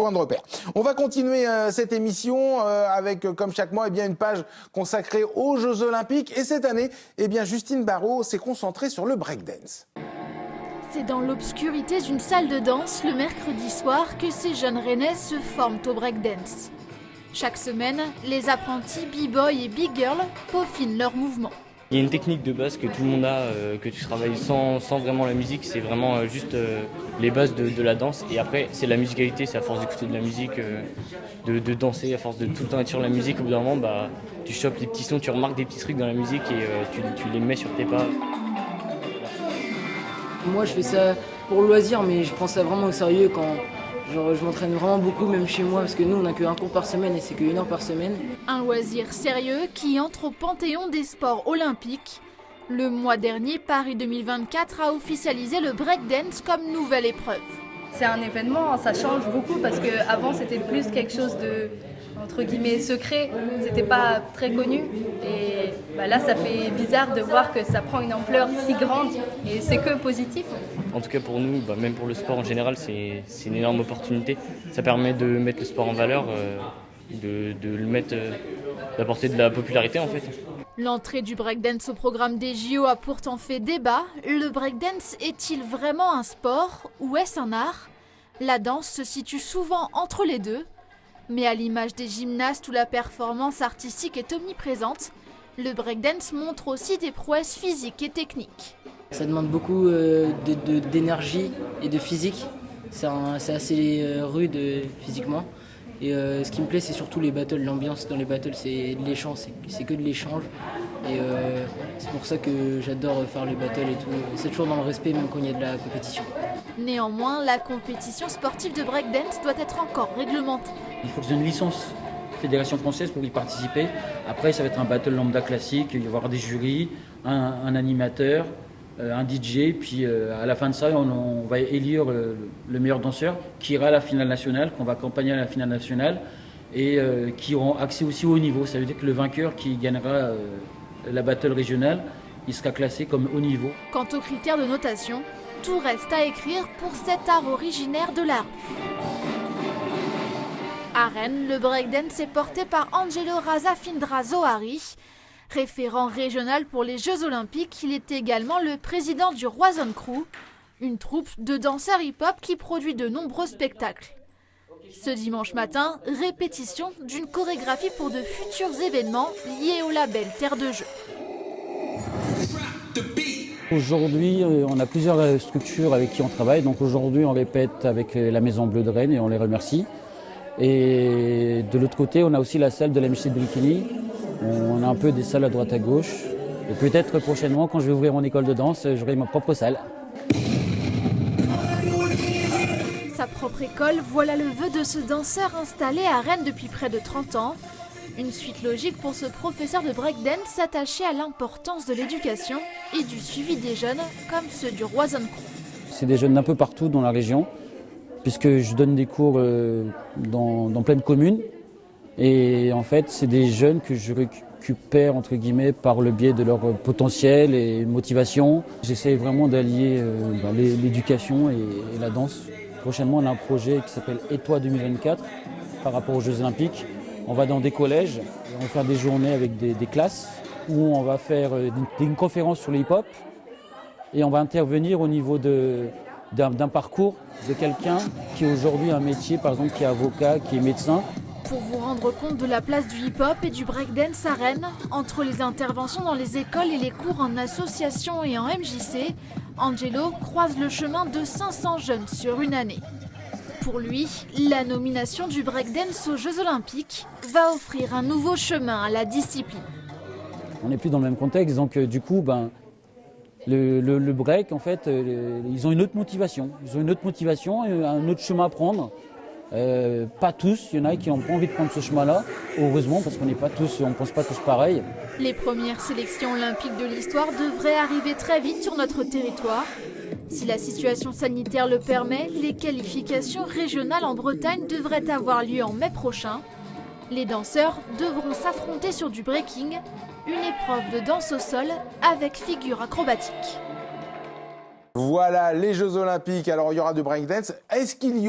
Point de repère. On va continuer cette émission avec, comme chaque mois, une page consacrée aux Jeux Olympiques. Et cette année, Justine Barraud s'est concentrée sur le breakdance. C'est dans l'obscurité d'une salle de danse le mercredi soir que ces jeunes Rennais se forment au breakdance. Chaque semaine, les apprentis b-boy et b-girl peaufinent leurs mouvements. Il y a une technique de base que tout le monde a, que tu travailles sans vraiment la musique, c'est vraiment juste les bases de la danse. Et après, c'est la musicalité, c'est à force d'écouter de la musique, de danser, à force de tout le temps être sur la musique, au bout d'un moment, tu chopes les petits sons, tu remarques des petits trucs dans la musique et tu les mets sur tes pas. Moi, je fais ça pour le loisir, mais je prends ça vraiment au sérieux quand je m'entraîne vraiment beaucoup, même chez moi, parce que nous, on n'a qu'un cours par semaine et c'est qu'1 heure par semaine. Un loisir sérieux qui entre au panthéon des sports olympiques. Le mois dernier, Paris 2024 a officialisé le breakdance comme nouvelle épreuve. C'est un événement, ça change beaucoup parce qu'avant c'était plus quelque chose de, entre guillemets, secret, c'était pas très connu. Et là, ça fait bizarre de voir que ça prend une ampleur si grande et c'est que positif. En tout cas pour nous, même pour le sport en général, c'est une énorme opportunité. Ça permet de mettre le sport en valeur, de le mettre, d'apporter de la popularité en fait. L'entrée du breakdance au programme des JO a pourtant fait débat. Le breakdance est-il vraiment un sport ou est-ce un art? La danse se situe souvent entre les deux. Mais à l'image des gymnastes où la performance artistique est omniprésente, le breakdance montre aussi des prouesses physiques et techniques. Ça demande beaucoup d'énergie et de physique. C'est assez rude physiquement. Et ce qui me plaît, c'est surtout les battles. L'ambiance dans les battles, c'est de l'échange, c'est que de l'échange. Et c'est pour ça que j'adore faire les battles et tout. C'est toujours dans le respect, même quand il y a de la compétition. Néanmoins, la compétition sportive de breakdance doit être encore réglementée. Il faut que j'ai une licence Fédération française pour y participer. Après, ça va être un battle lambda classique. Il va y avoir des jurys, un animateur, un DJ. Puis à la fin de ça, on va élire le meilleur danseur qui ira à la finale nationale, qu'on va accompagner à la finale nationale et qui auront accès aussi au haut niveau. Ça veut dire que le vainqueur qui gagnera la battle régionale, il sera classé comme haut niveau. Quant aux critères de notation, tout reste à écrire pour cet art originaire de la rue. À Rennes, le breakdance est porté par Angelo Razafindra Zohari. Référent régional pour les Jeux Olympiques, il est également le président du Roison Crew, une troupe de danseurs hip-hop qui produit de nombreux spectacles. Ce dimanche matin, répétition d'une chorégraphie pour de futurs événements liés au label Terre de Jeux. Aujourd'hui, on a plusieurs structures avec qui on travaille. Donc aujourd'hui, on répète avec la Maison Bleue de Rennes et on les remercie. Et de l'autre côté, on a aussi la salle de la Michel Brikini. On a un peu des salles à droite à gauche. Et peut-être prochainement, quand je vais ouvrir mon école de danse, j'aurai ma propre salle. Sa propre école, voilà le vœu de ce danseur installé à Rennes depuis près de 30 ans. Une suite logique pour ce professeur de breakdance s'attacher à l'importance de l'éducation et du suivi des jeunes comme ceux du Roison Crew. C'est des jeunes d'un peu partout dans la région, puisque je donne des cours dans plein de communes. Et en fait, c'est des jeunes que je récupère entre guillemets par le biais de leur potentiel et motivation. J'essaie vraiment d'allier l'éducation et la danse. Prochainement, on a un projet qui s'appelle ETOI 2024 par rapport aux Jeux Olympiques. On va dans des collèges, on va faire des journées avec des classes où on va faire une conférence sur le hip-hop et on va intervenir au niveau d'un parcours de quelqu'un qui est aujourd'hui un métier, par exemple, qui est avocat, qui est médecin. Pour vous rendre compte de la place du hip-hop et du breakdance à Rennes, entre les interventions dans les écoles et les cours en association et en MJC, Angelo croise le chemin de 500 jeunes sur une année. Pour lui, la nomination du breakdance aux Jeux Olympiques va offrir un nouveau chemin à la discipline. On n'est plus dans le même contexte, donc du coup, le break, en fait, ils ont une autre motivation. Ils ont une autre motivation et un autre chemin à prendre. Pas tous, il y en a qui n'ont pas envie de prendre ce chemin-là, heureusement, parce qu'on n'est pas tous, on ne pense pas tous pareil. Les premières sélections olympiques de l'histoire devraient arriver très vite sur notre territoire. Si la situation sanitaire le permet, les qualifications régionales en Bretagne devraient avoir lieu en mai prochain. Les danseurs devront s'affronter sur du breaking, une épreuve de danse au sol avec figure acrobatique. Voilà les Jeux Olympiques. Alors il y aura du breakdance. Est-ce qu'il y